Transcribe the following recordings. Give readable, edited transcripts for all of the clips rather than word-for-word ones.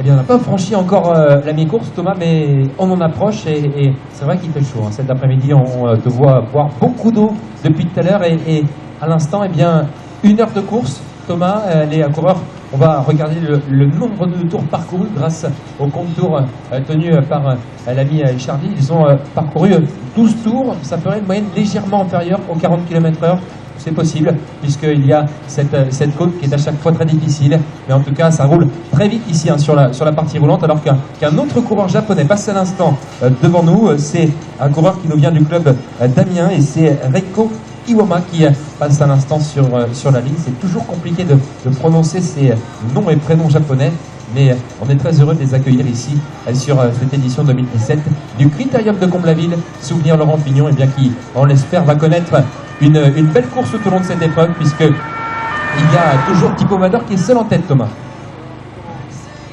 Eh bien, on n'a pas franchi encore la mi-course, Thomas, mais on en approche et c'est vrai qu'il fait chaud. Hein. Cet après-midi, on te voit boire beaucoup d'eau depuis tout à l'heure et à l'instant, eh bien, 1 heure de course. Thomas, les coureurs, on va regarder le nombre de tours parcourus grâce au compte tour tenu par l'ami Charlie. Ils ont parcouru 12 tours, ça ferait une moyenne légèrement inférieure aux 40 km/h. C'est possible, puisqu'il y a cette côte qui est à chaque fois très difficile. Mais en tout cas, ça roule très vite ici hein, sur la partie roulante, alors qu'un autre coureur japonais passe à l'instant devant nous. C'est un coureur qui nous vient du club d'Amiens et c'est Reiko Iwama qui passe à l'instant sur la ligne. C'est toujours compliqué de prononcer ces noms et prénoms japonais, mais on est très heureux de les accueillir ici sur cette édition 2017 du Critérium de Comble-la-Ville. Souvenir Laurent Fignon, et bien qui, on l'espère, va connaître une belle course tout au long de cette épreuve, puisque il y a toujours Thibaut Mador qui est seul en tête, Thomas.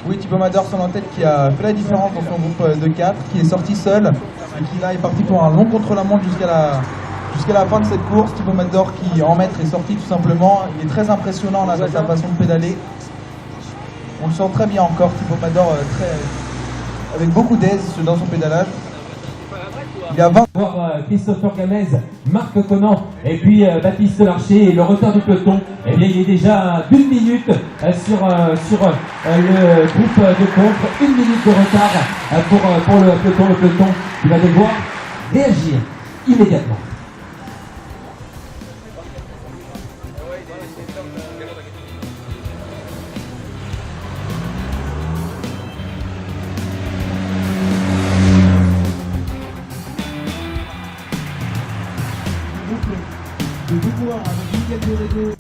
Oui, Thibaut Mador seul en tête qui a fait la différence dans son groupe de 4, qui est sorti seul et qui là est parti pour un long contre-la-montre jusqu'à la fin de cette course. Thibaut Mador qui en maître est sorti tout simplement. Il est très impressionnant là, dans sa façon de pédaler. On le sent très bien encore, Thibaut Mador avec beaucoup d'aise dans son pédalage. Il y a 20. Christopher Gamez, Marc Conan et puis Baptiste Larcher et le retard du peloton. Eh bien, il est déjà à 1 minute sur le groupe de contre. 1 minute de retard pour le peloton. Le peloton qui va devoir réagir immédiatement. De deux coureurs avec Miguel Dorego.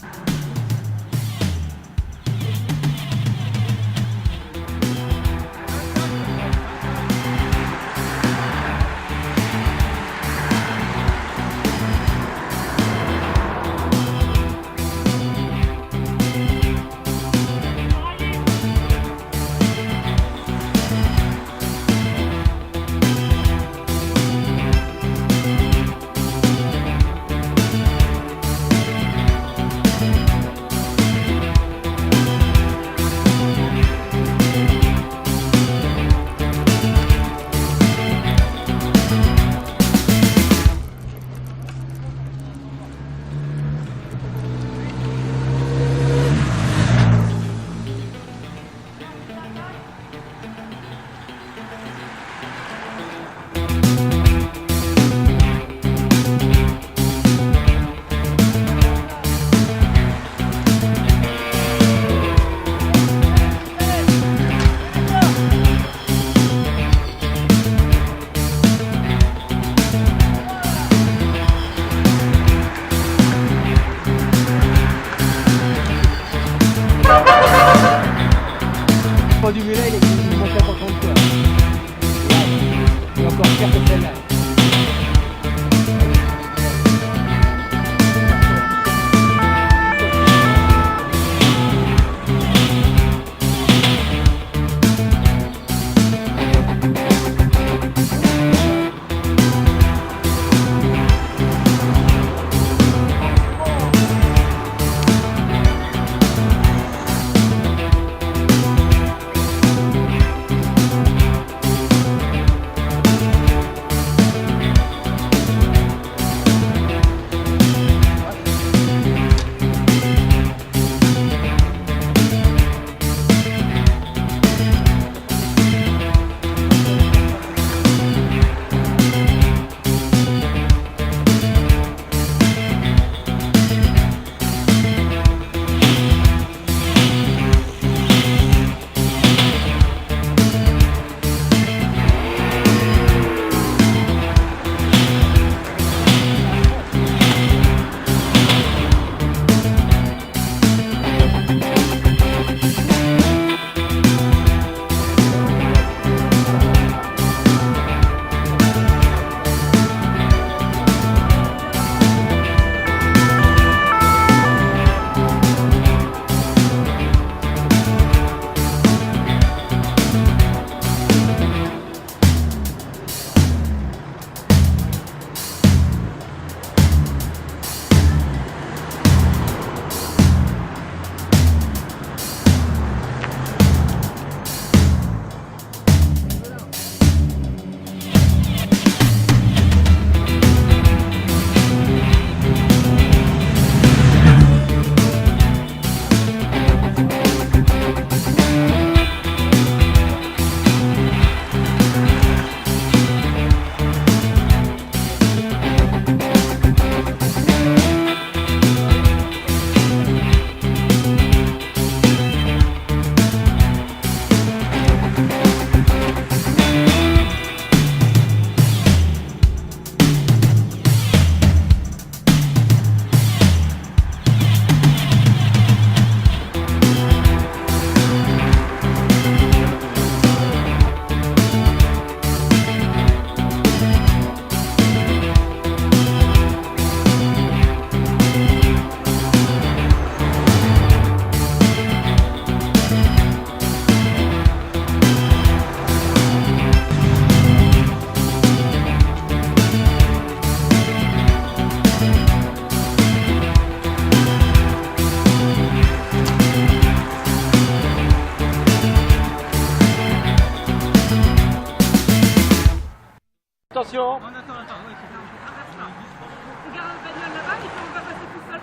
attention. On attend, ouais, c'est ça. On garde le bagnole là-bas et puis on va passer tout seul.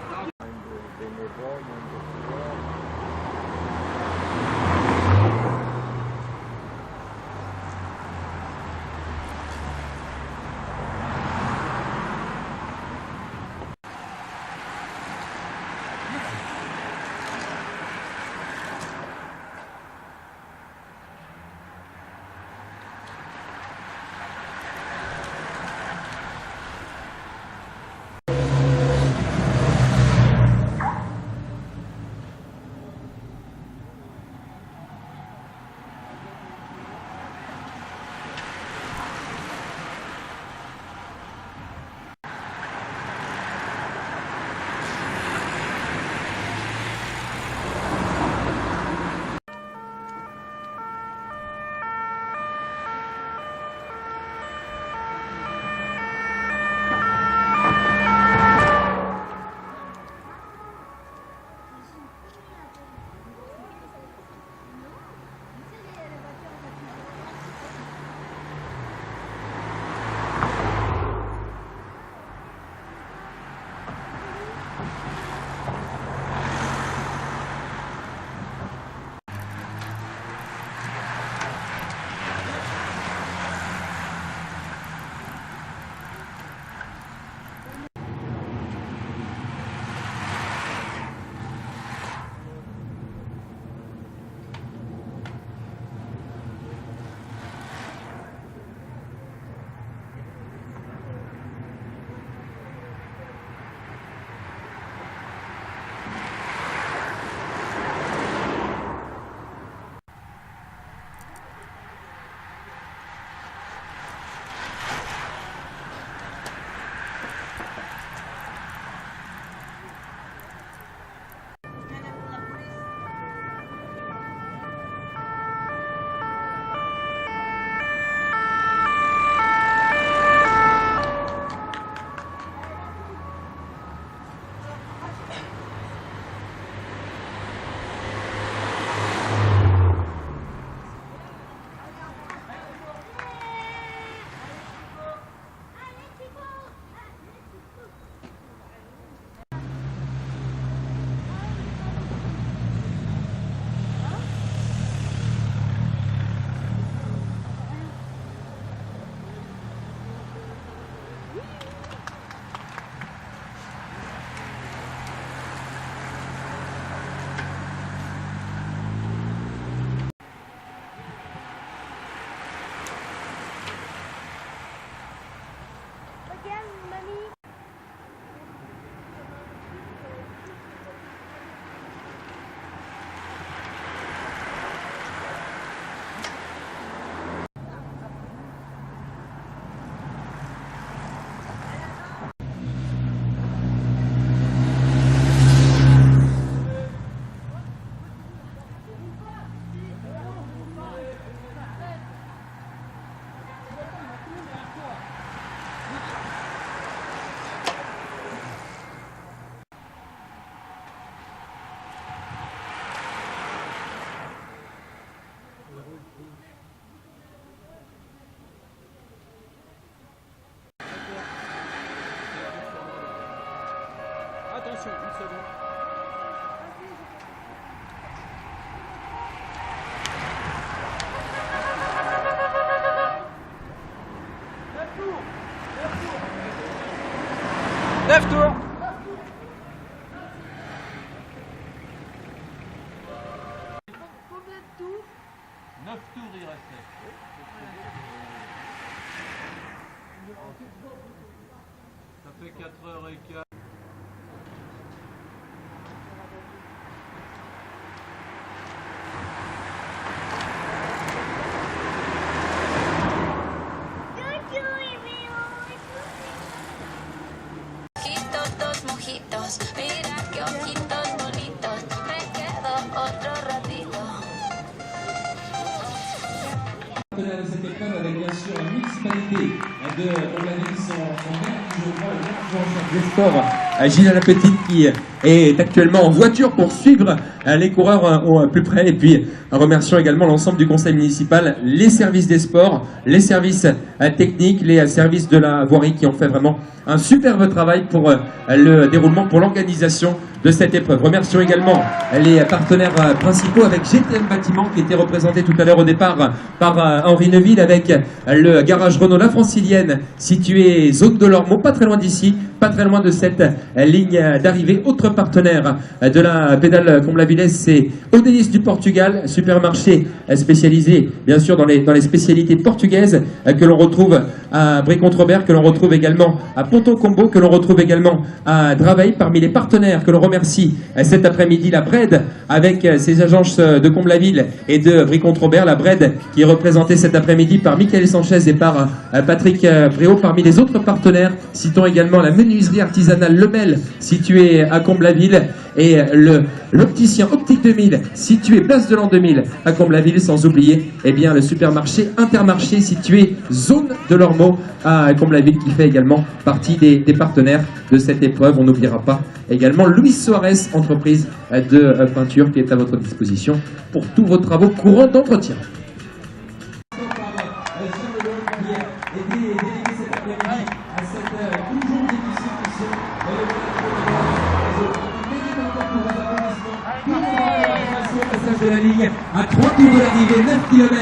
Attention, une seconde. Neuf tours. Combien de tours? 9 tours il restait. Ça fait 4h15. Mira qué ojitos bonitos, me quedo otro ratito. De cette épreuve avec bien sûr la municipalité de Organise son dernier, je crois, le 20 juin, Gilles La Petite qui est actuellement en voiture pour suivre les coureurs au plus près. Et puis, remercions également l'ensemble du conseil municipal, les services des sports, les services techniques, les services de la voirie qui ont fait vraiment un superbe travail pour le déroulement, pour l'organisation de cette épreuve. Remercions également les partenaires principaux avec GTM Bâtiment qui était représenté tout à l'heure au départ par Henri Neuville avec le garage Renault La Francilienne situé zone de l'Ormeau, pas très loin d'ici, pas très loin de cette ligne d'arrivée. Autre partenaire de la pédale Comble-la-Villesse, c'est Odélis du Portugal, supermarché spécialisé bien sûr dans les spécialités portugaises que l'on retrouve à Brie-Contrebert, que l'on retrouve également à Ponto-Combo, que l'on retrouve également à Draveil. Parmi les partenaires que l'on remercie cet après-midi, la Bred avec ses agences de Comble-la-Ville et de Brie-Contrebert, la Bred qui est représentée cet après-midi par Michael Sanchez et par Patrick Bréau. Parmi les autres partenaires, citons également la menuiserie artisanale Lemel située à Comble-la-Ville et l'opticien Optique 2000 situé place de l'an 2000 à Comble-la-Ville, sans oublier bien le supermarché Intermarché situé zone de l'Ormeau à Comble-la-Ville qui fait également partie des partenaires de cette épreuve. On n'oubliera pas également Luis Suarez, entreprise de peinture qui est à votre disposition pour tous vos travaux courants d'entretien. De la ligne à 3 tours de l'arrivée, 9 km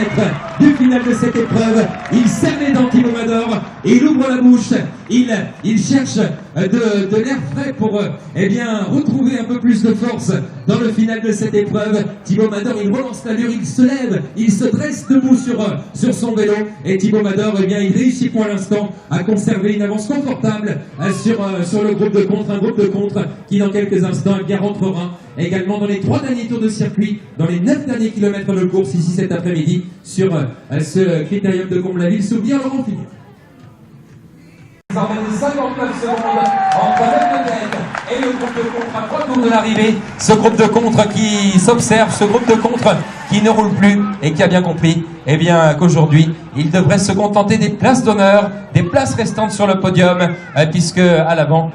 du final de cette épreuve. Il serre les dents, Thibaut Mador, et il ouvre la bouche. Il cherche de l'air frais pour retrouver un peu plus de force dans le final de cette épreuve. Thibaut Mador, il relance l'allure, il se lève, il se dresse debout sur son vélo. Et Thibaut Mador, il réussit pour l'instant à conserver une avance confortable sur le groupe de contre. Un groupe de contre qui dans quelques instants rentrera également dans les 3 derniers tours de circuit, dans les 9 derniers kilomètres de course ici cet après-midi sur ce critérium de Comble-la-Ville. Souvenir Laurent Philippe. 59 secondes entre le tête et le groupe de contre à 3 tours de l'arrivée. Ce groupe de contre qui s'observe, ce groupe de contre qui ne roule plus et qui a bien compris qu'aujourd'hui, il devrait se contenter des places d'honneur, des places restantes sur le podium, puisque à l'avant,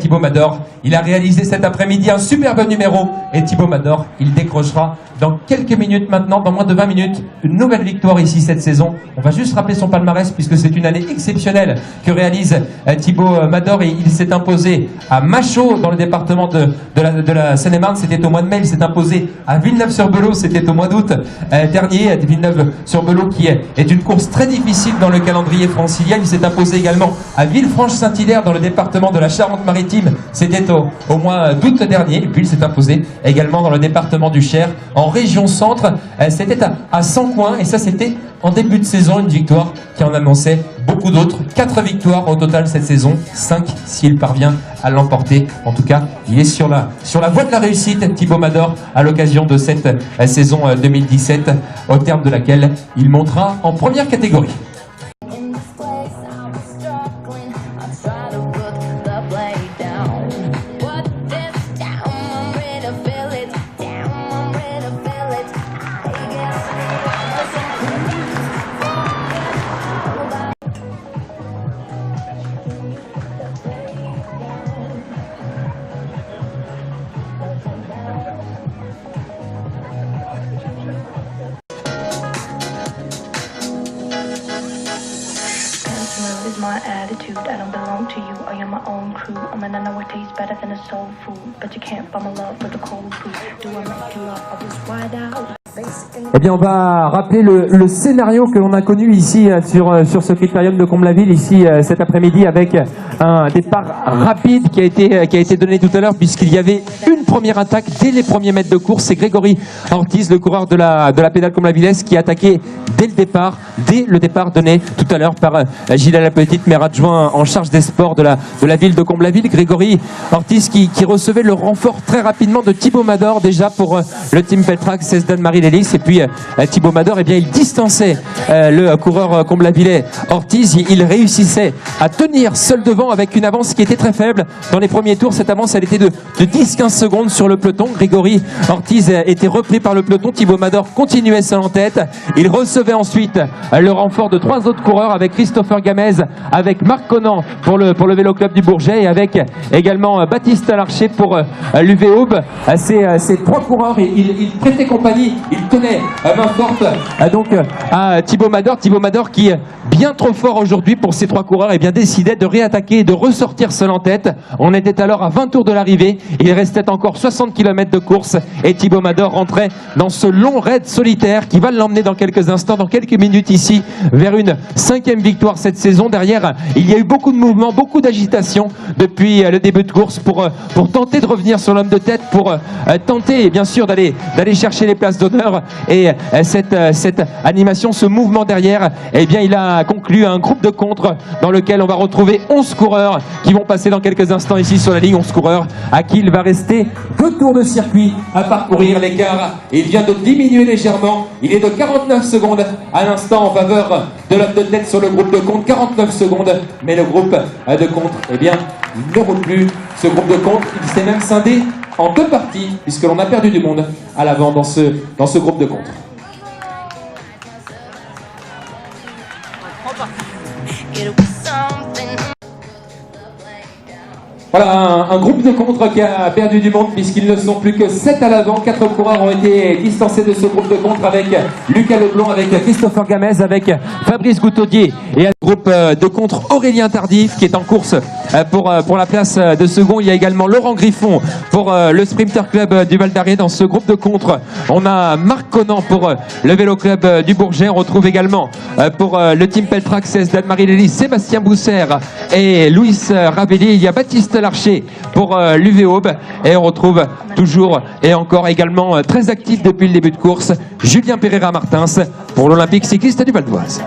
Thibaut Mador, il a réalisé cet après-midi un superbe numéro, et Thibaut Mador, il décrochera dans quelques minutes maintenant, dans moins de 20 minutes, une nouvelle victoire ici cette saison. On va juste rappeler son palmarès, puisque c'est une année exceptionnelle que réalise Thibaut Mador, et il s'est imposé à Machaut dans le département de la Seine-et-Marne, c'était au mois de mai. Il s'est imposé à Villeneuve-sur-Belot, c'était au mois d'août dernier. Villeneuve-sur-Belot qui est une course très difficile dans le calendrier francilien. Il s'est imposé également à Villefranche-Saint-Hilaire dans le département de la Charente-Maritime, c'était au mois d'août dernier. Et puis il s'est imposé également dans le département du Cher, en région centre, c'était à 100 coins, et ça c'était en début de saison, une victoire qui en annonçait beaucoup d'autres. 4 victoires au total cette saison, 5 s'il parvient à l'emporter. En tout cas, il est sur la voie de la réussite, Thibaut Mador, à l'occasion de cette saison 2017, au terme de laquelle il montera en première catégorie. Is my attitude. I don't belong to you. I am my own crew. I mean, I know it tastes better than a soul food, but you can't buy my love with a cold food. Do I make you love? I was wide out. On va rappeler le scénario que l'on a connu ici sur ce critérium de Comble-la-Ville ici cet après-midi, avec un départ rapide qui a été donné tout à l'heure, puisqu'il y avait une première attaque dès les premiers mètres de course. C'est Grégory Ortiz, le coureur de la pédale Comble-la-Villesse, qui a attaqué dès le départ donné tout à l'heure par Gilles Lapetite, maire adjoint en charge des sports de la ville de Comble-la-Ville. Grégory Ortiz qui recevait le renfort très rapidement de Thibaut Mador déjà pour le team Peltrac, Cesdan Marie Lélis. Et puis Thibaut Mador, eh bien, il distançait le coureur Comblavillet Ortiz. Il réussissait à tenir seul devant avec une avance qui était très faible. Dans les premiers tours, cette avance, elle était de 10-15 secondes sur le peloton. Grégory Ortiz était repris par le peloton. Thibaut Mador continuait seul en tête. Il recevait ensuite le renfort de 3 autres coureurs avec Christopher Gamez, avec Marc Conan pour le Vélo Club du Bourget et avec également Baptiste Larcher pour l'UV Aube. Ces 3 coureurs, ils prêtaient compagnie, ils tenaient main forte donc à Thibaut Mador. Thibaut Mador qui, bien trop fort aujourd'hui pour ces 3 coureurs, bien décidait de réattaquer et de ressortir seul en tête. On était alors à 20 tours de l'arrivée. Il restait encore 60 km de course et Thibaut Mador rentrait dans ce long raid solitaire qui va l'emmener dans quelques instants, dans quelques minutes ici, vers une 5e victoire cette saison. Derrière, il y a eu beaucoup de mouvements, beaucoup d'agitation depuis le début de course pour tenter de revenir sur l'homme de tête, pour tenter bien sûr d'aller chercher les places d'honneur. Et cette animation, ce mouvement derrière, eh bien, il a conclu un groupe de contre dans lequel on va retrouver 11 coureurs qui vont passer dans quelques instants ici sur la ligne. 11 coureurs à qui il va rester 2 tours de circuit à parcourir. L'écart, il vient de diminuer légèrement. Il est de 49 secondes à l'instant en faveur de l'homme de tête sur le groupe de contre. 49 secondes, mais le groupe de contre, eh bien, il ne roule plus. Ce groupe de contre, il s'est même scindé en 2 parties, puisque l'on a perdu du monde à l'avant dans ce groupe de contre. Voilà, un groupe de contre qui a perdu du monde puisqu'ils ne sont plus que 7 à l'avant. 4 coureurs ont été distancés de ce groupe de contre avec Lucas Leblanc, avec Christopher Gamez, avec Fabrice Goutaudier et un groupe de contre Aurélien Tardif qui est en course pour la place de second. Il y a également Laurent Griffon pour le Sprinter Club du Val d'Arrée. Dans ce groupe de contre, on a Marc Conan pour le Vélo Club du Bourget. On retrouve également pour le Team Peltrax d'Anne-Marie Lélis Sébastien Bousser et Louis Ravelli. Il y a Baptiste Larcher pour l'UV Aube et on retrouve toujours et encore également très actif depuis le début de course Julien Pereira Martins pour l'Olympique cycliste du Val d'Oise.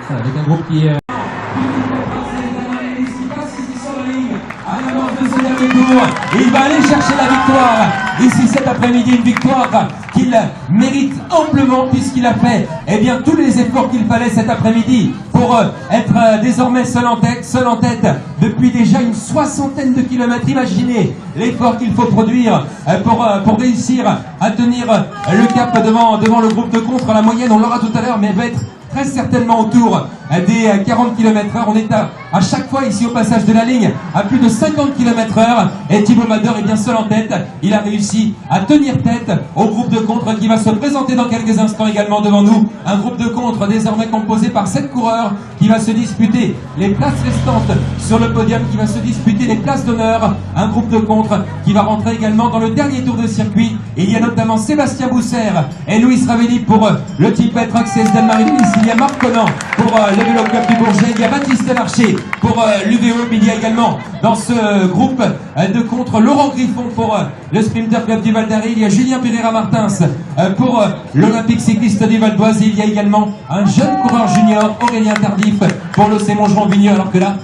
Avec un groupe qui est il va aller chercher la victoire ici cet après-midi, une victoire qu'il mérite amplement puisqu'il a fait tous les efforts qu'il fallait cet après-midi pour être désormais seul en tête depuis déjà une 60aine de kilomètres. Imaginez l'effort qu'il faut produire pour réussir à tenir le cap devant le groupe de contre. La moyenne, on l'aura tout à l'heure, mais va être très certainement autour des 40 km/h. On est à chaque fois ici au passage de la ligne à plus de 50 km/h et Thibaut Mador est bien seul en tête. Il a réussi à tenir tête au groupe de contre qui va se présenter dans quelques instants également devant nous. Un groupe de contre désormais composé par 7 coureurs qui va se disputer les places restantes sur le podium, qui va se disputer les places d'honneur. Un groupe de contre qui va rentrer également dans le dernier tour de circuit. Il y a notamment Sébastien Bousser et Louis Ravelli pour le Team Peltrax d'Anne-Marie Lélis. Il y a Marc Conan pour le Vélo Club du Bourget. Il y a Baptiste Larcher pour l'UVO. Il y a également dans ce groupe de contre Laurent Griffon pour le Sprinter Club du Val d'Arrée. Il y a Julien Pereira Martins pour l'Olympique cycliste du Val d'Oise. Il y a également un jeune coureur junior, Aurélien Tardif, pour le Sémongeron-Vigneux. Alors que là,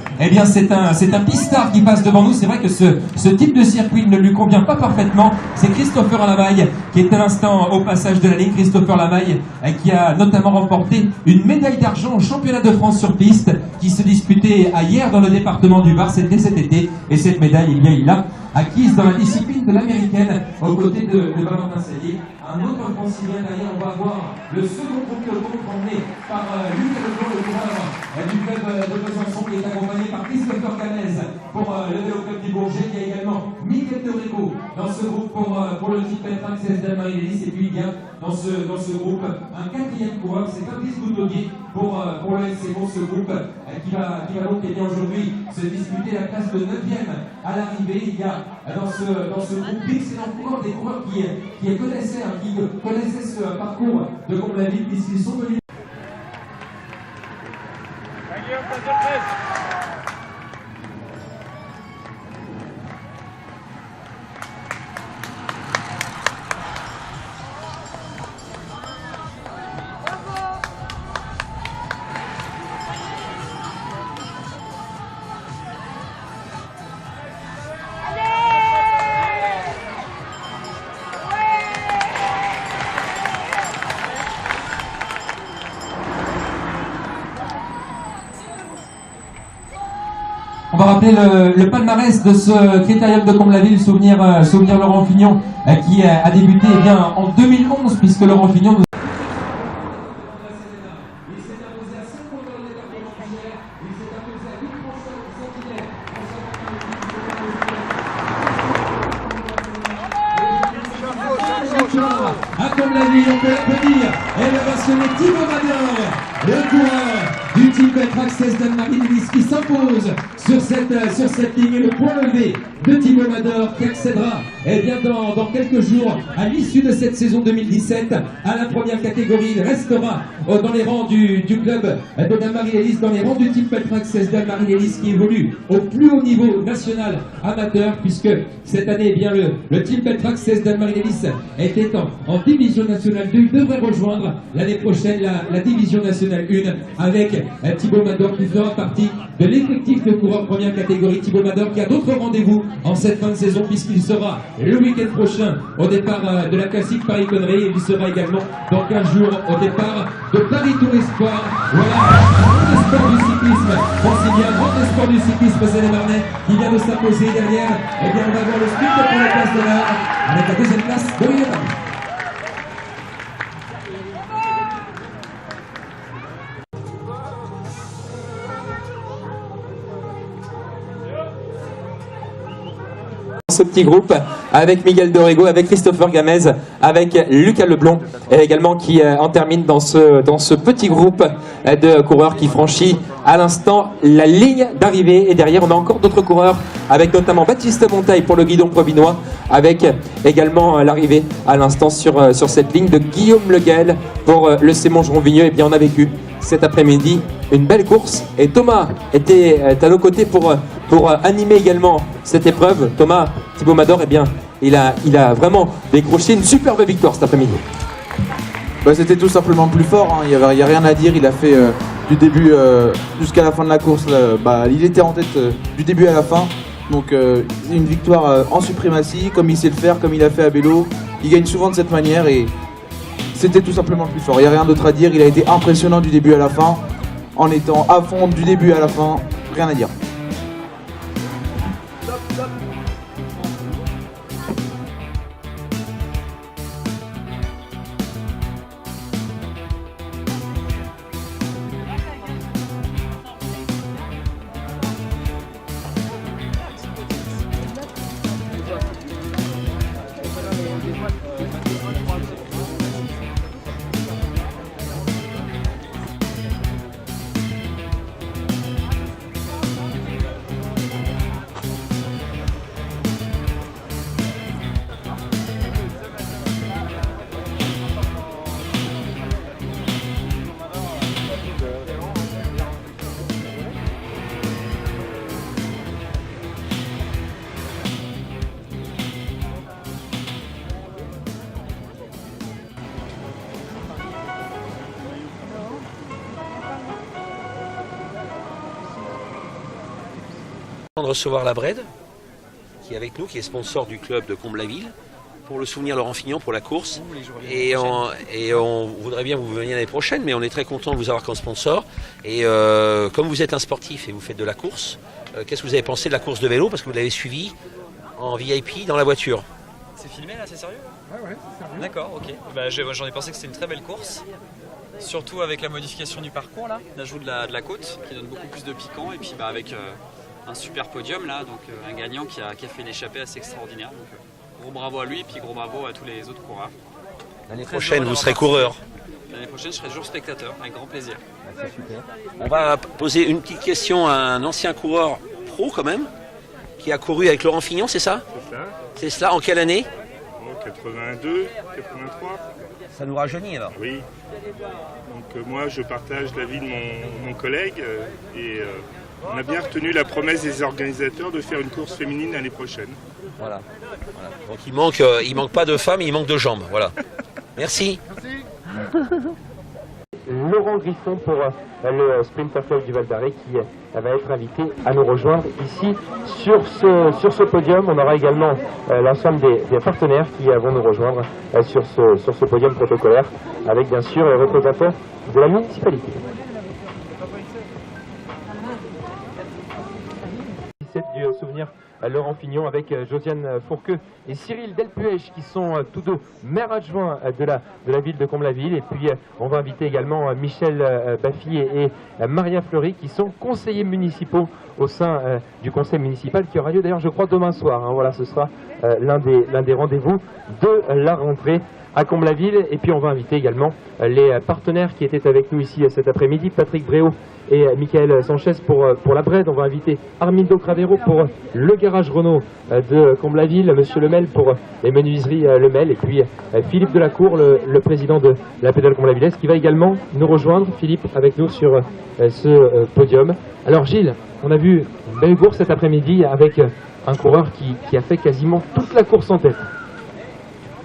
c'est un pistard qui passe devant nous. C'est vrai que ce type de circuit ne lui convient pas parfaitement. C'est Christopher Lamaille qui est à l'instant au passage de la ligne. Christopher Lamaille qui a notamment remporté une médaille d'argent au championnat de France sur piste qui se disputait hier dans le département du Var. C'était cet été. Et cette médaille, il l'a acquise dans la discipline de l'américaine aux côtés de Valentin Sellier. Un autre francilien derrière, on va voir le second groupe de contre emmené par Lucas Leblanc, le coureur du club de Besançon, qui est accompagné par Christopher Canez pour le Vélo Club du Bourget. Il y a également Miguel Torrico dans ce groupe pour le Team Peltrax d'Anne-Marie Lélis. Et puis il y a dans ce groupe un 4e coureur, c'est Fabrice Goutaudier pour le SCO, ce groupe qui va donc aujourd'hui se disputer la place de 9e à l'arrivée. Il y a dans ce groupe d'excellents coureurs, des coureurs qui connaissaient ce parcours de Comblavillet puisqu'ils sont venus. rappeler le palmarès de ce critérium de Comble-la-Ville, souvenir Laurent Fignon, qui a débuté eh bien, en 2011, puisque Laurent Fignon nous... À Comble-la-Ville, on peut l'applaudir. Et le mentionné Thibaut Mador, le coureur du team Beltrack 16 d'Anne-Marie-Lélis qui s'impose sur cette ligne. Le point levé de Thibaut Mador qui accédera bien dans quelques jours à l'issue de cette saison 2017 à la première catégorie. Il restera dans les rangs du club de d'Anne-Marie-Lélis, dans les rangs du team Beltrack 16 d'Anne-Marie-Lélis qui évolue au plus haut niveau national amateur, puisque cette année eh bien, le team Beltrack 16 d'Anne-Marie-Lélis était en division nationale 2. Il devrait rejoindre l'année prochaine la division nationale 1 avec Thibaut Mador qui fera partie de l'effectif de coureurs première catégorie. Thibaut Mador qui a d'autres rendez-vous en cette fin de saison puisqu'il sera le week-end prochain au départ de la classique Paris-Connery et il sera également dans 15 jours au départ de Paris Tour Espoir. Voilà, grand espoir du cyclisme. Pensez bien, grand espoir du cyclisme Seine-et-Marnais qui vient de s'imposer derrière. Et bien on va voir le sprint pour la place de l'art avec la deuxième place d'Olivier Paris. Ce petit groupe avec Miguel Dorego, avec Christopher Gamez, avec Lucas Leblond et également qui en termine dans ce petit groupe de coureurs qui franchit à l'instant la ligne d'arrivée. Et derrière on a encore d'autres coureurs avec notamment Baptiste Montaille pour le guidon provinois, avec également l'arrivée à l'instant sur cette ligne de Guillaume Leguel pour le Sémongeron-Vigneux. Et bien on a vécu cet après-midi une belle course et Thomas était à nos côtés pour animer également cette épreuve. Thomas, Thibaut Mador, eh bien, il a vraiment décroché une superbe victoire cet après-midi. Bah, c'était tout simplement plus fort, hein. Il y a rien à dire, il a fait du début jusqu'à la fin de la course, il était en tête du début à la fin. Donc une victoire en suprématie, comme il sait le faire, comme il a fait à Bello. Il gagne souvent de cette manière et c'était tout simplement plus fort. Il n'y a rien d'autre à dire, il a été impressionnant du début à la fin, en étant à fond du début à la fin, rien à dire. De recevoir la Bred qui est avec nous, qui est sponsor du club de Comble-la-Ville, pour le souvenir Laurent Fignon pour la course. Et on voudrait bien que vous veniez l'année prochaine, mais on est très content de vous avoir comme sponsor. Et comme vous êtes un sportif et vous faites de la course, qu'est-ce que vous avez pensé de la course de vélo? Parce que vous l'avez suivi en VIP dans la voiture. C'est filmé là, c'est sérieux? Ouais, c'est sérieux. D'accord, ok. Bah, j'en ai pensé que c'était une très belle course. Surtout avec la modification du parcours là, l'ajout de la côte qui donne beaucoup plus de piquant et puis avec un super podium là, donc un gagnant qui a fait une échappée assez extraordinaire. Donc gros bravo à lui et puis gros bravo à tous les autres coureurs. L'année prochaine vous serez coureur. L'année prochaine je serai toujours spectateur, avec grand plaisir. C'est super. On va poser une petite question à un ancien coureur pro quand même, qui a couru avec Laurent Fignon, c'est ça? C'est ça. C'est cela, en quelle année? 82, 83. Ça nous rajeunit alors? Oui. Donc moi je partage l'avis de mon collègue et on a bien retenu la promesse des organisateurs de faire une course féminine l'année prochaine. Voilà. Donc il manque pas de femmes, il manque de jambes. Voilà. Merci. Laurent Griffon pour le Sprinter Club du Val d'Arrée qui va être invité à nous rejoindre ici sur ce podium. On aura également l'ensemble des partenaires qui vont nous rejoindre sur ce podium protocolaire avec bien sûr les représentants de la municipalité. 2017 du souvenir Laurent Fignon avec Josiane Fourqueux et Cyril Delpuech qui sont tous deux maires adjoints de la ville de Comble-la-Ville. Et puis on va inviter également Michel Baffy et Maria Fleury qui sont conseillers municipaux au sein du conseil municipal qui aura lieu d'ailleurs je crois demain soir. Voilà, ce sera l'un des rendez-vous de la rentrée à Comble-la-Ville. Et puis on va inviter également les partenaires qui étaient avec nous ici cet après-midi, Patrick Bréau et Michael Sanchez pour la Bred. On va inviter Armindo Cravero pour le garage Renault de Comble-la-Ville, Monsieur Lemel pour les menuiseries Lemel, et puis Philippe Delacour, le président de la pédale Comble-la-Villaise, qui va également nous rejoindre. Philippe avec nous sur ce podium. Alors Gilles, on a vu une belle course cet après-midi avec un coureur qui a fait quasiment toute la course en tête.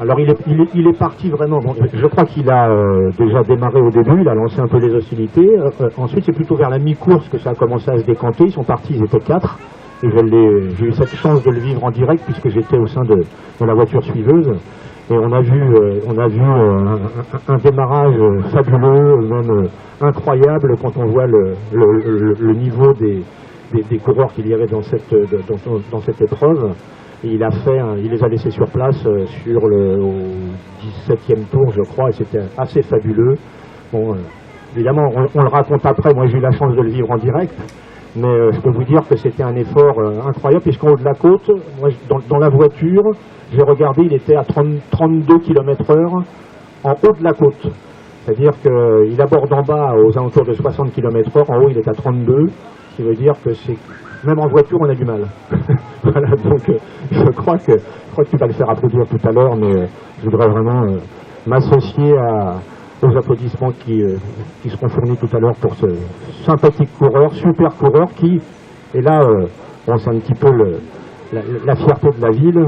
Alors il est parti vraiment, bon, je crois qu'il a déjà démarré au début, il a lancé un peu les hostilités, ensuite c'est plutôt vers la mi-course que ça a commencé à se décanter, ils sont partis, ils étaient 4, et j'ai eu cette chance de le vivre en direct puisque j'étais au sein de la voiture suiveuse, et on a vu un démarrage fabuleux, même incroyable quand on voit le niveau des coureurs qu'il y avait dans cette épreuve. Et il les a laissés sur place au 17e tour, je crois, et c'était assez fabuleux. Bon, évidemment, on le raconte après, moi j'ai eu la chance de le vivre en direct, mais je peux vous dire que c'était un effort incroyable, puisqu'en haut de la côte, moi, dans la voiture, j'ai regardé, il était à 32 km/h en haut de la côte. C'est-à-dire qu'il aborde en bas aux alentours de 60 km/h, en haut il est à 32, ce qui veut dire que même en voiture on a du mal. Voilà, donc je crois que tu vas le faire applaudir tout à l'heure, mais je voudrais vraiment m'associer aux applaudissements qui seront fournis tout à l'heure pour ce sympathique coureur, super coureur qui, et là c'est un petit peu la fierté de la ville,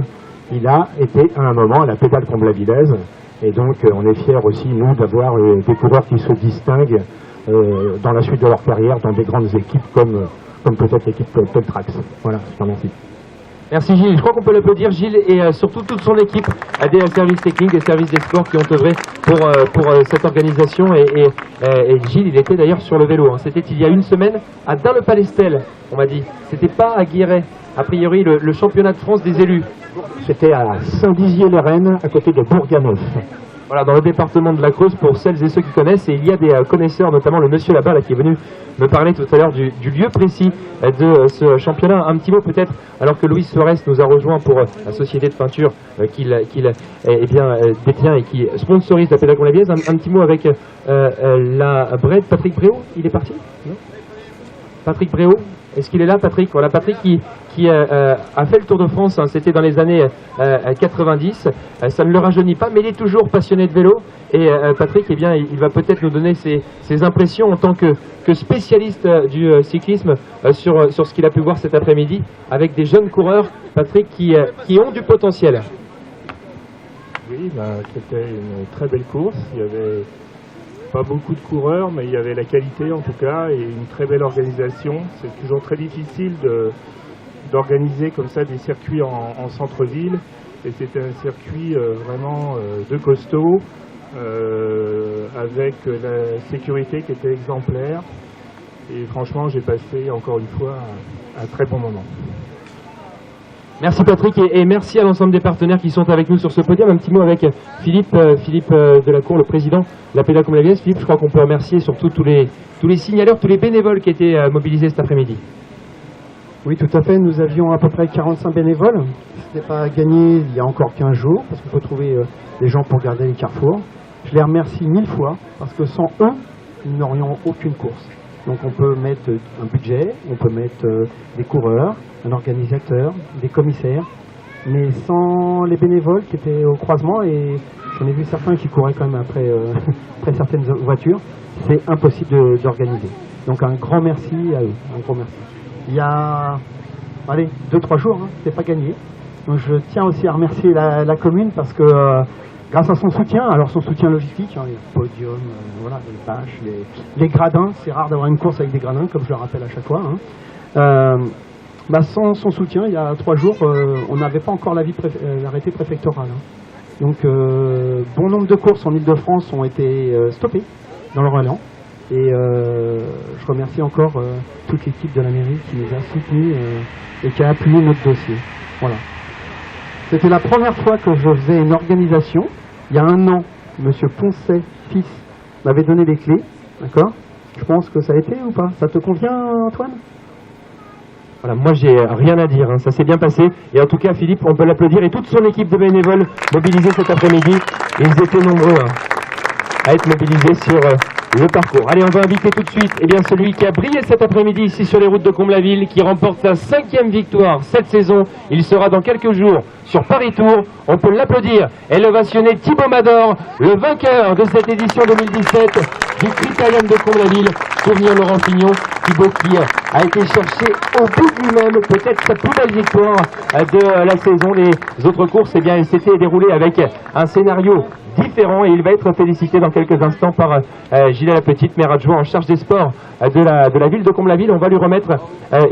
il a été à un moment à la pédale Comble-la-Villaise, et donc on est fiers aussi nous d'avoir des coureurs qui se distinguent dans la suite de leur carrière dans des grandes équipes comme peut-être l'équipe Teltrax. Voilà, je te remercie. Merci Gilles, je crois qu'on peut l'applaudir Gilles et surtout toute son équipe des services techniques, des services des sports qui ont œuvré pour cette organisation et Gilles il était d'ailleurs sur le vélo, hein. C'était il y a une semaine à Dun-le-Palestel, on m'a dit, c'était pas à Guéret, a priori le championnat de France des élus. C'était à Saint-Dizier-les-Rennes, à côté de Bourganeuf. Voilà, dans le département de la Creuse, pour celles et ceux qui connaissent, et il y a des connaisseurs, notamment le monsieur là-bas là, qui est venu me parler tout à l'heure du lieu précis de ce championnat. Un petit mot peut-être, alors que Luis Suarez nous a rejoint pour la société de peinture qu'il détient et qui sponsorise la pédale Comble-la-Villaise. Un petit mot avec la Bred. Patrick Bréau, il est parti? Non, Patrick Bréau, est-ce qu'il est là, Patrick? Voilà, Patrick qui a fait le Tour de France, hein, c'était dans les années 90, ça ne le rajeunit pas, mais il est toujours passionné de vélo, et Patrick, eh bien, il va peut-être nous donner ses impressions en tant que spécialiste du cyclisme sur ce qu'il a pu voir cet après-midi, avec des jeunes coureurs, Patrick, qui ont du potentiel. Oui, c'était une très belle course, il y avait pas beaucoup de coureurs, mais il y avait la qualité en tout cas, et une très belle organisation. C'est toujours très difficile d'organiser comme ça des circuits en centre-ville, et c'était un circuit vraiment de costaud, avec la sécurité qui était exemplaire, et franchement j'ai passé encore une fois un très bon moment. Merci Patrick et merci à l'ensemble des partenaires qui sont avec nous sur ce podium. Un petit mot avec Philippe Delacour, le président de la pédale Comble-la-Villaise. Philippe, je crois qu'on peut remercier surtout tous les signaleurs, tous les bénévoles qui étaient mobilisés cet après-midi. Oui, tout à fait. Nous avions à peu près 45 bénévoles. Ce n'était pas gagné il y a encore 15 jours, parce qu'il faut trouver des gens pour garder les carrefours. Je les remercie 1000 fois, parce que sans eux, nous n'aurions aucune course. Donc on peut mettre un budget, on peut mettre des coureurs, un organisateur, des commissaires, mais sans les bénévoles qui étaient au croisement, et j'en ai vu certains qui couraient quand même après certaines voitures, c'est impossible d'organiser. Donc un grand merci à eux, un gros merci. Il y a 2-3 jours, hein, c'était pas gagné. Donc je tiens aussi à remercier la commune parce que grâce à son soutien, alors son soutien logistique, hein, les podiums, voilà, les bâches, les gradins, c'est rare d'avoir une course avec des gradins, comme je le rappelle à chaque fois. Hein. Sans son soutien, il y a 3 jours, on n'avait pas encore l'arrêté préfectoral. Hein. Donc bon nombre de courses en Ile-de-France ont été stoppées dans le Roland. Et je remercie encore toute l'équipe de la mairie qui nous a soutenus et qui a appuyé notre dossier. Voilà. C'était la première fois que je faisais une organisation. Il y a 1 an, M. Poncet, fils, m'avait donné les clés. D'accord? Je pense que ça a été ou pas? Ça te convient, Antoine? Voilà, moi j'ai rien à dire, hein. Ça s'est bien passé. Et en tout cas, Philippe, on peut l'applaudir. Et toute son équipe de bénévoles mobilisés cet après-midi. Ils étaient nombreux à être mobilisés sur le parcours. Allez, on va inviter tout de suite celui qui a brillé cet après-midi ici sur les routes de Comble-la-Ville, qui remporte sa 5e victoire cette saison. Il sera dans quelques jours sur Paris-Tours. On peut l'applaudir et l'ovationner Thibaut Mador, le vainqueur de cette édition 2017 du Critérium de Comble-la-Ville. Souvenir Laurent Fignon, Thibaut qui a été cherché au bout de lui-même, peut-être sa plus belle victoire de la saison. Les autres courses, elles s'étaient déroulées avec un scénario différent et il va être félicité dans quelques instants par Gilles Lapetite, maire adjoint en charge des sports de la ville de Comble-la-Ville. On va lui remettre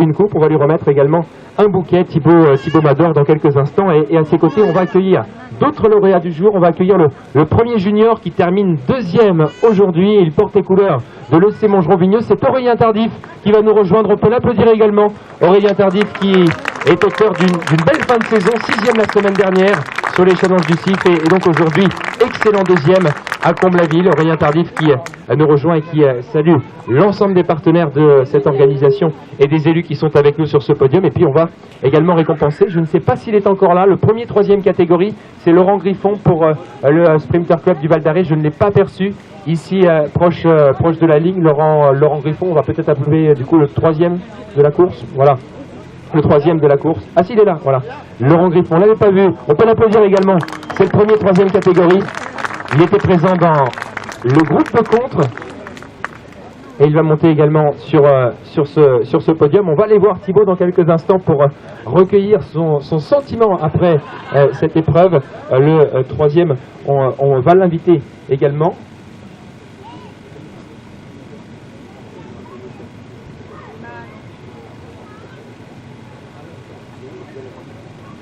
une coupe, on va lui remettre également un bouquet, Thibaut Mador, dans quelques instants. Et à ses côtés, on va accueillir d'autres lauréats du jour. On va accueillir le premier junior qui termine 2e aujourd'hui. Il porte les couleurs de l'EC Montgeron-Vigneux. C'est Aurélien Tardif qui va nous rejoindre. On peut l'applaudir également. Aurélien Tardif qui est auteur d'une belle fin de saison, 6e la semaine dernière sur les challenges du CIF et donc aujourd'hui excellent 2e à Comble-la-Ville. Aurélien Tardif qui nous rejoint et qui salue l'ensemble des partenaires de cette organisation et des élus qui sont avec nous sur ce podium. Et puis on va également récompenser, je ne sais pas s'il est encore là, le premier 3e catégorie, c'est Laurent Griffon pour le Sprinter Club du Val d'Arrée. Je ne l'ai pas perçu ici proche de la ligne. Laurent Griffon, on va peut-être appeler du coup le 3e de la course. Voilà. Le 3e de la course. Ah si, il est là, voilà. Laurent Griffon, on ne l'avait pas vu. On peut l'applaudir également. C'est le premier 3e catégorie. Il était présent dans le groupe de contre. Et il va monter également sur ce podium. On va aller voir Thibaut dans quelques instants pour recueillir son sentiment après cette épreuve. Le 3e, on va l'inviter également.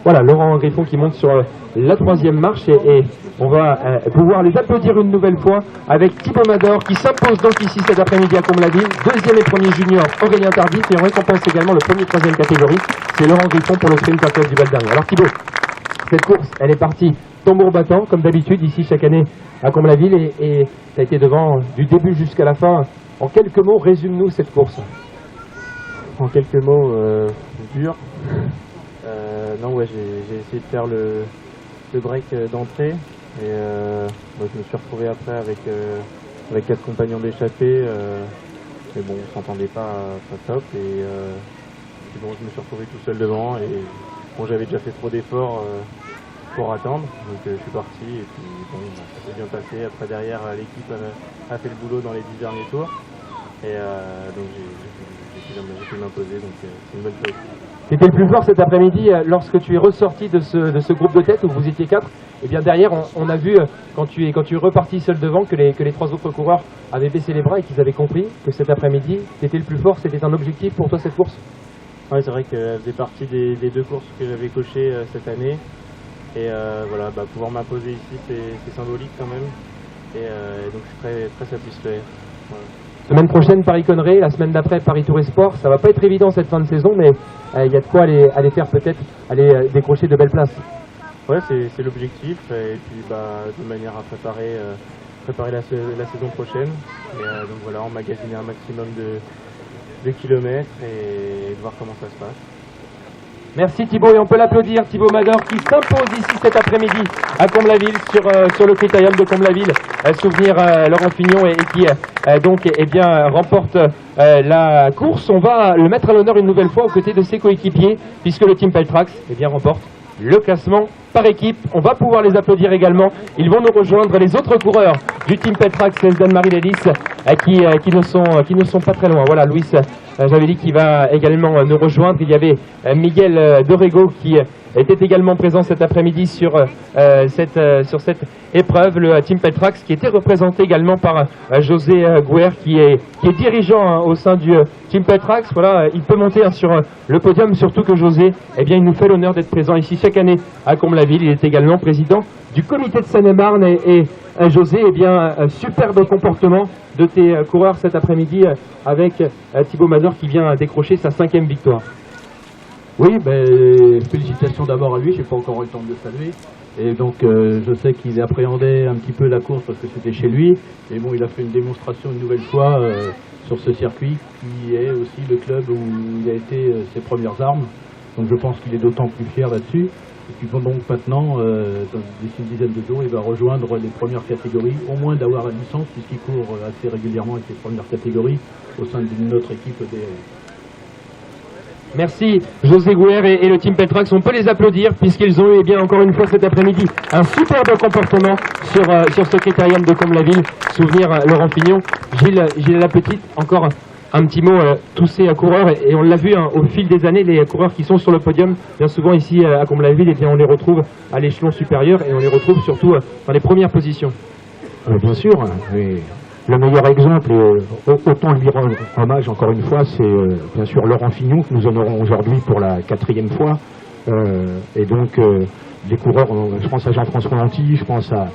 Voilà, Laurent Griffon qui monte sur la 3e marche et on va pouvoir les applaudir une nouvelle fois avec Thibaut Mador qui s'impose donc ici cet après-midi à Comble-la-Ville. 2e et 1er junior, Aurélien Tardif, et on récompense également le premier 3e catégorie, c'est Laurent Griffon pour le Sprinter Club du Val d'Arrée. Alors Thibaut, cette course, elle est partie tambour battant comme d'habitude ici chaque année à Comble-la-Ville et ça a été devant du début jusqu'à la fin. En quelques mots, résume-nous cette course. En quelques mots, dur. Non, ouais, j'ai essayé de faire le break d'entrée et moi, je me suis retrouvé après avec 4 compagnons d'échappée, mais bon, on s'entendait pas top et puis bon, je me suis retrouvé tout seul devant et bon, j'avais déjà fait trop d'efforts pour attendre, donc je suis parti et puis bon, ça s'est bien passé. Après derrière, l'équipe a fait le boulot dans les 10 derniers tours et donc j'ai pu m'imposer, donc c'est une bonne chose. C'était le plus fort cet après-midi lorsque tu es ressorti de ce groupe de tête où vous étiez 4. Et bien derrière, on a vu quand tu es reparti seul devant que les 3 autres coureurs avaient baissé les bras et qu'ils avaient compris que cet après-midi, c'était le plus fort. C'était un objectif pour toi cette course? Oui, c'est vrai qu'elle faisait partie des 2 courses que j'avais cochées cette année. Et voilà, pouvoir m'imposer ici, c'est symbolique quand même. Et donc je suis très satisfait. Voilà. Semaine prochaine, Paris-Conneray, la semaine d'après, Paris-Tour et Sport. Ça va pas être évident cette fin de saison, mais il y a de quoi aller faire peut-être, aller décrocher de belles places. Ouais, c'est l'objectif, et puis de manière à préparer la saison prochaine. Et donc voilà, emmagasiner un maximum de kilomètres et voir comment ça se passe. Merci Thibaut, et on peut l'applaudir, Thibaut Mador qui s'impose ici cet après-midi à Comble-la-Ville sur le Critérium de Comble-la-Ville. Souvenir Laurent Fignon et qui donc remporte la course. On va le mettre à l'honneur une nouvelle fois aux côtés de ses coéquipiers puisque le Team Peltrax remporte le classement par équipe. On va pouvoir les applaudir également. Ils vont nous rejoindre, les autres coureurs du Team Peltrax, Dan-Marie Lélis, qui ne sont pas très loin. Voilà, Louis Javelli qui va également nous rejoindre. Il y avait Miguel Dorego qui était également présent cet après-midi sur cette épreuve, le Team Peltrax, qui était représenté également par José Gouer, qui est dirigeant au sein du Team Peltrax. Voilà, il peut monter sur le podium, surtout que José, il nous fait l'honneur d'être présent ici chaque année à Comble-la-Ville. Il est également président du comité de Seine-et-Marne et José, eh bien, superbe comportement de tes coureurs cet après-midi avec Thibaut Mazur qui vient décrocher sa 5e victoire. Oui, ben, félicitations d'abord à lui, je n'ai pas encore eu le temps de le saluer. Et donc je sais qu'il appréhendait un petit peu la course parce que c'était chez lui. Et bon, il a fait une démonstration une nouvelle fois sur ce circuit qui est aussi le club où il a été ses premières armes. Donc je pense qu'il est d'autant plus fier là-dessus. Et puis bon, donc maintenant, d'ici une dizaine de jours, il va rejoindre les premières catégories, au moins d'avoir la licence puisqu'il court assez régulièrement avec les premières catégories au sein d'une autre équipe des... Merci José Gouer et le team Petrax, on peut les applaudir puisqu'ils ont eu, eh bien, encore une fois cet après-midi, un superbe comportement sur ce critérium de Comble-la-Ville. Souvenir Laurent Fignon, Gilles Lapetite, encore un petit mot, tous ces coureurs, et on l'a vu au fil des années, les coureurs qui sont sur le podium, bien souvent ici à Comble-la-Ville, eh bien, on les retrouve à l'échelon supérieur et on les retrouve surtout dans les premières positions. Bien sûr, mais le meilleur exemple, et autant lui rendre hommage encore une fois, c'est bien sûr Laurent Fignon que nous honorons aujourd'hui pour la 4e fois. Et donc des coureurs, je pense à Jean-François Lanty, je pense à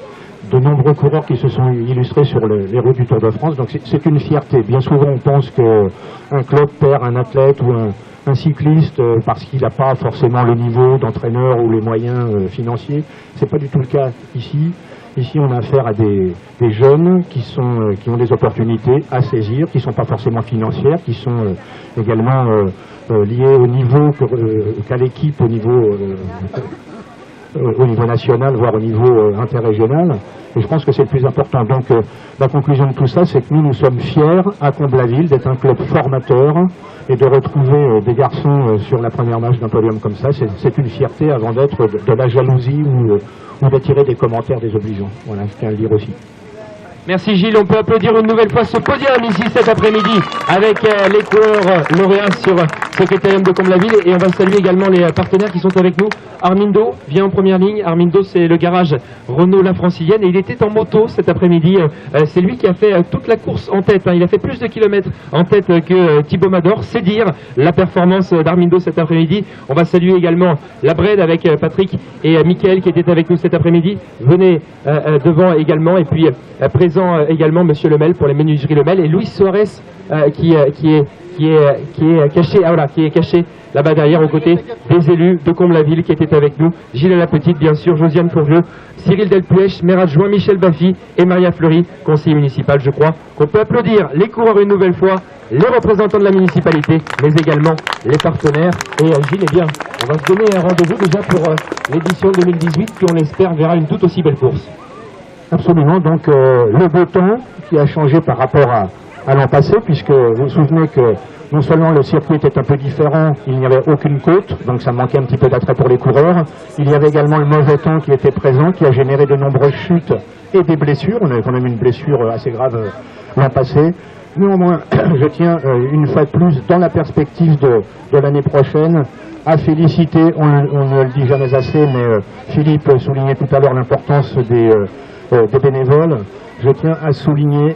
de nombreux coureurs qui se sont illustrés sur les routes du Tour de France. Donc c'est une fierté. Bien souvent on pense qu'un club perd un athlète ou un cycliste parce qu'il n'a pas forcément le niveau d'entraîneur ou les moyens financiers. C'est pas du tout le cas ici. Ici, on a affaire à des jeunes qui ont des opportunités à saisir, qui ne sont pas forcément financières, qui sont également liées au niveau qu'à l'équipe au niveau national, voire au niveau interrégional. Et je pense que c'est le plus important. Donc, la conclusion de tout ça, c'est que nous sommes fiers à Comble-la-Ville d'être un club formateur et de retrouver des garçons sur la première marche d'un podium comme ça. C'est une fierté avant d'être de la jalousie ou d'attirer des commentaires désobligeants. Voilà, je tiens à le dire aussi. Merci Gilles, on peut applaudir une nouvelle fois ce podium ici cet après-midi avec les coureurs lauréats sur ce critérium de Comble-la-Ville, et on va saluer également les partenaires qui sont avec nous. Armindo vient en première ligne. Armindo, c'est le garage Renault La Francilienne et il était en moto cet après-midi. C'est lui qui a fait toute la course en tête, hein. Il a fait plus de kilomètres en tête que Thibaut Mador, c'est dire la performance d'Armindo cet après-midi. On va saluer également la Brede avec Patrick et Mickaël qui étaient avec nous cet après-midi. Venez devant également, et puis présent également Monsieur Lemel pour les menuiseries Lemel, et Luis Suarez qui est caché, qui est caché là-bas derrière aux côtés des élus de Comble-la-Ville qui étaient avec nous. Gilles Lapetite, bien sûr, Josiane Fourvieux, Cyril Delpuech, maire adjoint Michel Baffy et Maria Fleury, conseiller municipal. Je crois qu'on peut applaudir les coureurs une nouvelle fois, les représentants de la municipalité, mais également les partenaires. Et Gilles, eh bien, on va se donner un rendez-vous déjà pour l'édition 2018 qui, on l'espère, verra une toute aussi belle course. Absolument, donc le beau temps qui a changé par rapport à l'an passé, puisque vous vous souvenez que non seulement le circuit était un peu différent, il n'y avait aucune côte, donc ça manquait un petit peu d'attrait pour les coureurs. Il y avait également le mauvais temps qui était présent, qui a généré de nombreuses chutes et des blessures. On avait quand même une blessure assez grave l'an passé. Néanmoins, je tiens une fois de plus, dans la perspective de l'année prochaine, à féliciter, on ne le dit jamais assez, mais Philippe soulignait tout à l'heure l'importance des bénévoles. Je tiens à souligner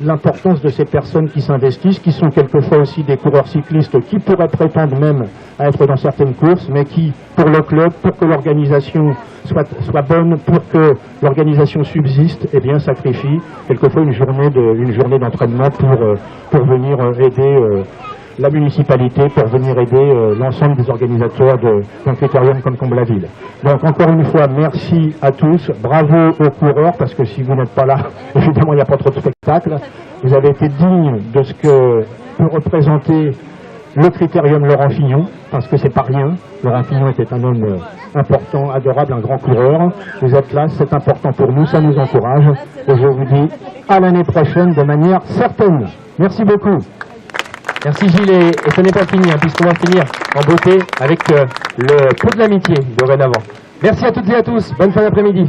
l'importance de ces personnes qui s'investissent, qui sont quelquefois aussi des coureurs cyclistes qui pourraient prétendre même à être dans certaines courses, mais qui, pour le club, pour que l'organisation soit bonne, pour que l'organisation subsiste, eh bien sacrifient quelquefois une journée d'entraînement pour venir aider la municipalité, pour venir aider l'ensemble des organisateurs d'un critérium comme Comble-la-Ville. Donc encore une fois, merci à tous, bravo aux coureurs, parce que si vous n'êtes pas là, évidemment il n'y a pas trop de spectacle. Vous avez été dignes de ce que peut représenter le critérium Laurent Fignon, parce que c'est pas rien. Laurent Fignon était un homme important, adorable, un grand coureur. Vous êtes là, c'est important pour nous, ça nous encourage. Et je vous dis à l'année prochaine de manière certaine. Merci beaucoup. Merci Gilles, et ce n'est pas fini, hein, puisqu'on va finir en beauté avec le pot de l'amitié dorénavant. Merci à toutes et à tous, bonne fin d'après-midi.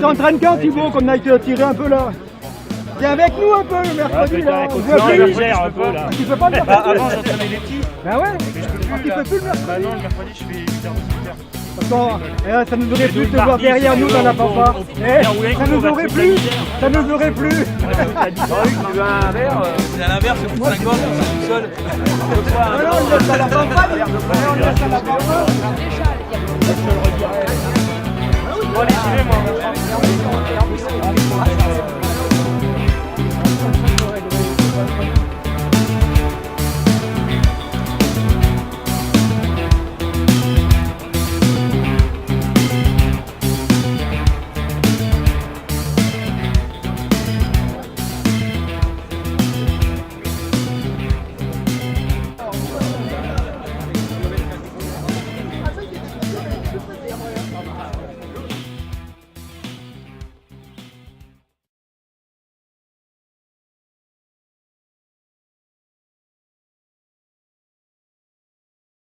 T'entraînes quand, Thibaut, qu'on aille te tirer un peu là? Viens avec nous un peu le mercredi là. Un peu là. Tu peux pas le mercredi? Avant j'entraînais les petits. Ben ouais. Mais je peux plus. Tu peux plus le mercredi? Bah non, le mercredi je fais 8h de 18h. Attends, ça nous aurait plu de te voir derrière nous dans la pampa. Ça nous aurait plu. Ça nous aurait plu. Tu veux un verre? C'est à l'inverse, c'est pour 5 gosses, c'est tout seul. Non, on laisse à la pampa. On laisse à la pampa. Bon allez, j'y vais moi.